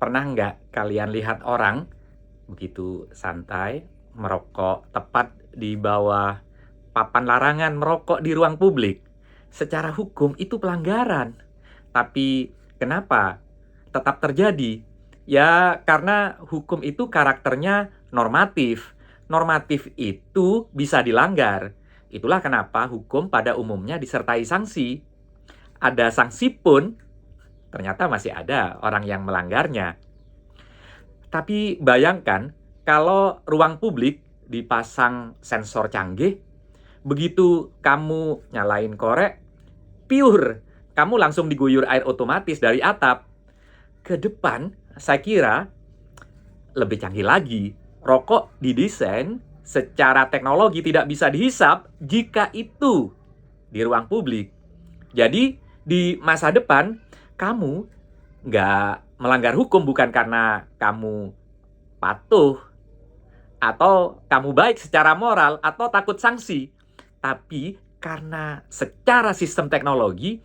Pernah nggak kalian lihat orang begitu santai merokok tepat di bawah papan larangan merokok di ruang publik? Secara hukum itu pelanggaran. Tapi kenapa tetap terjadi? Ya karena hukum itu karakternya normatif. Normatif itu bisa dilanggar. Itulah kenapa hukum pada umumnya disertai sanksi. Ada sanksi pun ternyata masih ada orang yang melanggarnya. Tapi bayangkan kalau ruang publik dipasang sensor canggih, begitu kamu nyalain korek, pure, kamu langsung diguyur air otomatis dari atap. Ke depan, saya kira lebih canggih lagi. Rokok didesain secara teknologi tidak bisa dihisap jika itu di ruang publik. Jadi, di masa depan, kamu nggak melanggar hukum bukan karena kamu patuh atau kamu baik secara moral atau takut sanksi, tapi karena secara sistem teknologi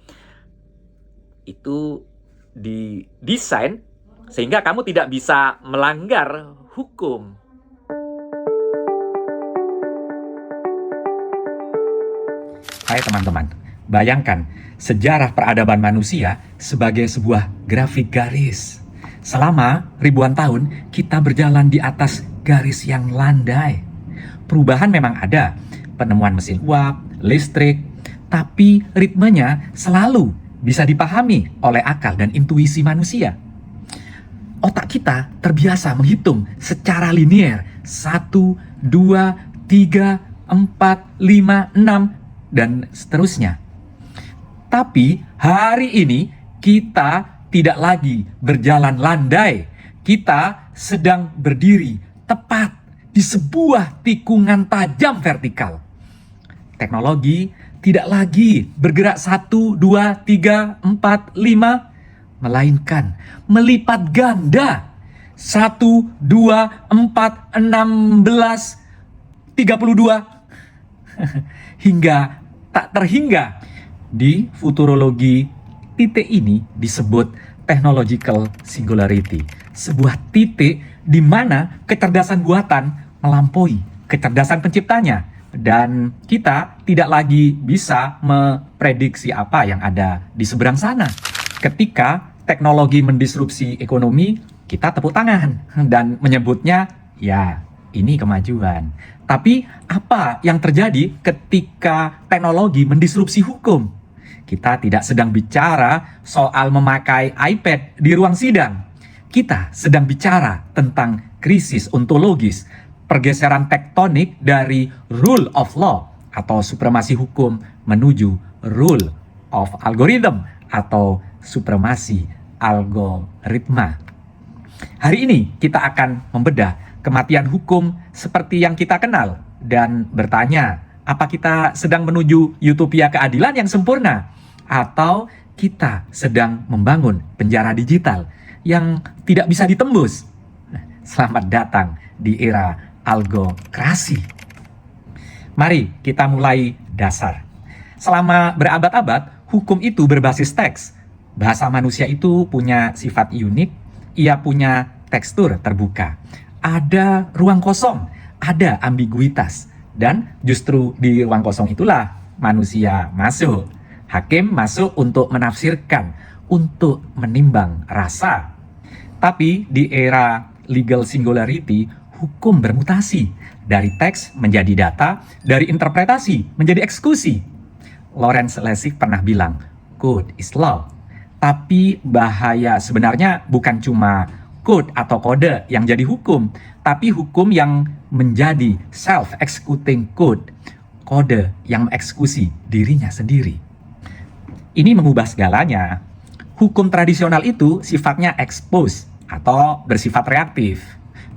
itu didesain sehingga kamu tidak bisa melanggar hukum. Hai teman-teman, bayangkan sejarah peradaban manusia sebagai sebuah grafik garis. Selama ribuan tahun, kita berjalan di atas garis yang landai. Perubahan memang ada, penemuan mesin uap, listrik, tapi ritmenya selalu bisa dipahami oleh akal dan intuisi manusia. Otak kita terbiasa menghitung secara linier, 1, 2, 3, 4, 5, 6, dan seterusnya. Tapi hari ini kita tidak lagi berjalan landai. Kita sedang berdiri tepat di sebuah tikungan tajam vertikal. Teknologi tidak lagi bergerak 1, 2, 3, 4, 5, melainkan melipat ganda 1, 2, 4, 16, 32 hingga tak terhingga. Di futurologi, titik ini disebut technological singularity, sebuah titik di mana kecerdasan buatan melampaui kecerdasan penciptanya, dan kita tidak lagi bisa memprediksi apa yang ada di seberang sana. Ketika teknologi mendisrupsi ekonomi, kita tepuk tangan dan menyebutnya, ya, ini kemajuan. Tapi apa yang terjadi ketika teknologi mendisrupsi hukum? Kita tidak sedang bicara soal memakai iPad di ruang sidang. Kita sedang bicara tentang krisis ontologis, pergeseran tektonik dari rule of law atau supremasi hukum menuju rule of algorithm atau supremasi algoritma. Hari ini kita akan membedah kematian hukum seperti yang kita kenal dan bertanya, apa kita sedang menuju utopia keadilan yang sempurna atau kita sedang membangun penjara digital yang tidak bisa ditembus? Selamat datang di era algokrasi. Mari kita mulai dasar. Selama berabad-abad, hukum itu berbasis teks. Bahasa manusia itu punya sifat unik, ia punya tekstur terbuka. Ada ruang kosong, ada ambiguitas. Dan justru di ruang kosong itulah manusia masuk. Hakim masuk untuk menafsirkan, untuk menimbang rasa. Tapi di era legal singularity, hukum bermutasi. Dari teks menjadi data, dari interpretasi menjadi eksekusi. Lawrence Lessig pernah bilang, code is law. Tapi bahaya sebenarnya bukan cuma code atau kode yang jadi hukum, tapi hukum yang menjadi self-executing code, kode yang mengeksekusi dirinya sendiri. Ini mengubah segalanya. Hukum tradisional itu sifatnya expose atau bersifat reaktif.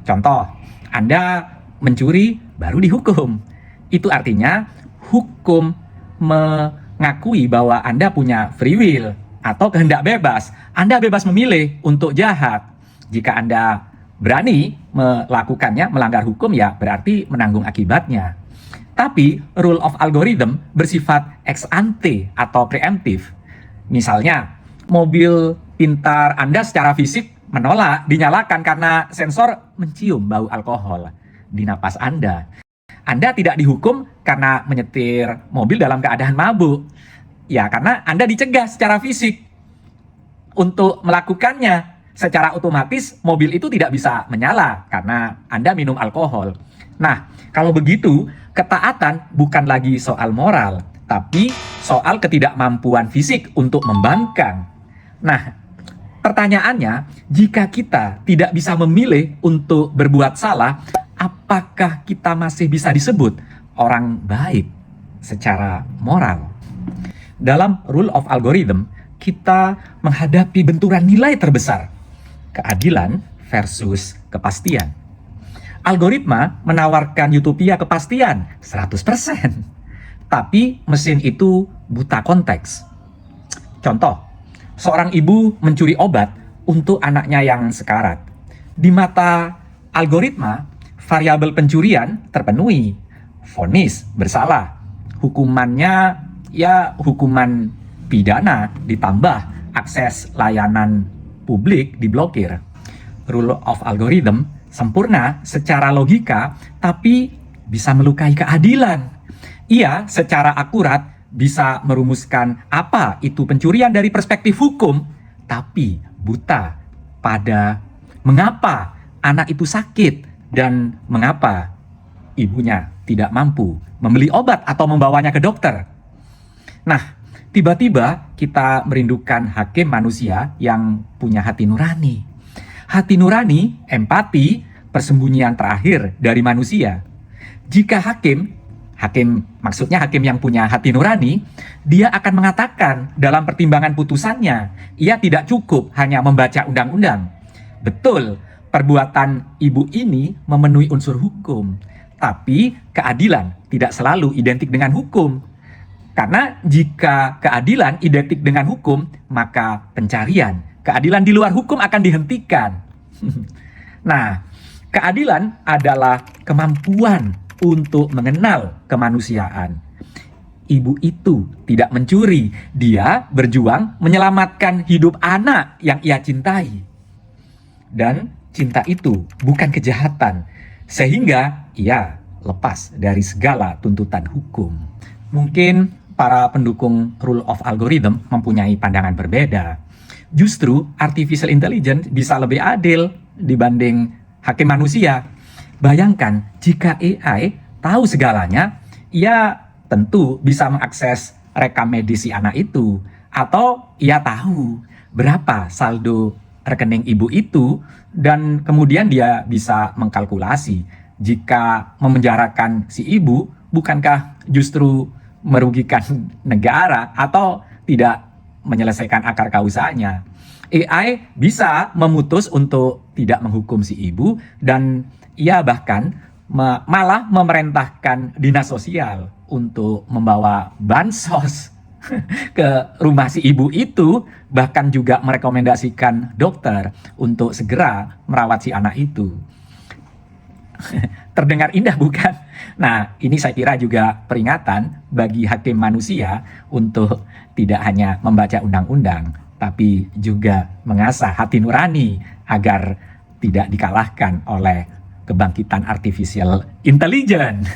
Contoh, Anda mencuri baru dihukum. Itu artinya hukum mengakui bahwa Anda punya free will atau kehendak bebas. Anda bebas memilih untuk jahat. Jika Anda berani melakukannya, melanggar hukum, ya berarti menanggung akibatnya. Tapi rule of algorithm bersifat ex ante atau preemptif. Misalnya, mobil pintar Anda secara fisik menolak dinyalakan karena sensor mencium bau alkohol di napas Anda. Anda tidak dihukum karena menyetir mobil dalam keadaan mabuk. Ya, karena Anda dicegah secara fisik untuk melakukannya. Secara otomatis mobil itu tidak bisa menyala karena Anda minum alkohol. Nah, kalau begitu, ketaatan bukan lagi soal moral, tapi soal ketidakmampuan fisik untuk membangkang. Nah, pertanyaannya, jika kita tidak bisa memilih untuk berbuat salah, apakah kita masih bisa disebut orang baik secara moral? Dalam rule of algorithm, kita menghadapi benturan nilai terbesar, keadilan versus kepastian. Algoritma menawarkan utopia kepastian 100%, tapi mesin itu buta konteks. Contoh, seorang ibu mencuri obat untuk anaknya yang sekarat. Di mata algoritma, variabel pencurian terpenuhi, vonis bersalah, hukumannya ya hukuman pidana ditambah akses layanan publik diblokir. Rule of algorithm sempurna secara logika, tapi bisa melukai keadilan. Ia secara akurat bisa merumuskan apa itu pencurian dari perspektif hukum, tapi buta pada mengapa anak itu sakit dan mengapa ibunya tidak mampu membeli obat atau membawanya ke dokter. Nah, tiba-tiba kita merindukan hakim manusia yang punya hati nurani. Hati nurani, empati, persembunyian terakhir dari manusia. Jika hakim maksudnya hakim yang punya hati nurani, dia akan mengatakan dalam pertimbangan putusannya, ia tidak cukup hanya membaca undang-undang. Betul, perbuatan ibu ini memenuhi unsur hukum, tapi keadilan tidak selalu identik dengan hukum. Karena jika keadilan identik dengan hukum, maka pencarian keadilan di luar hukum akan dihentikan. Nah, keadilan adalah kemampuan untuk mengenal kemanusiaan. Ibu itu tidak mencuri, dia berjuang menyelamatkan hidup anak yang ia cintai. Dan cinta itu bukan kejahatan, sehingga ia lepas dari segala tuntutan hukum. Mungkin para pendukung rule of algorithm mempunyai pandangan berbeda. Justru artificial intelligence bisa lebih adil dibanding hakim manusia. Bayangkan jika AI tahu segalanya, ia tentu bisa mengakses rekam medis si anak itu, atau ia tahu berapa saldo rekening ibu itu, dan kemudian dia bisa mengkalkulasi jika memenjarakan si ibu, bukankah justru merugikan negara atau tidak menyelesaikan akar kausanya. AI bisa memutus untuk tidak menghukum si ibu, dan ia bahkan malah memerintahkan dinas sosial untuk membawa bansos ke rumah si ibu itu, bahkan juga merekomendasikan dokter untuk segera merawat si anak itu. Terdengar indah bukan? Nah, ini saya kira juga peringatan bagi hakim manusia untuk tidak hanya membaca undang-undang, tapi juga mengasah hati nurani agar tidak dikalahkan oleh kebangkitan artificial intelligence.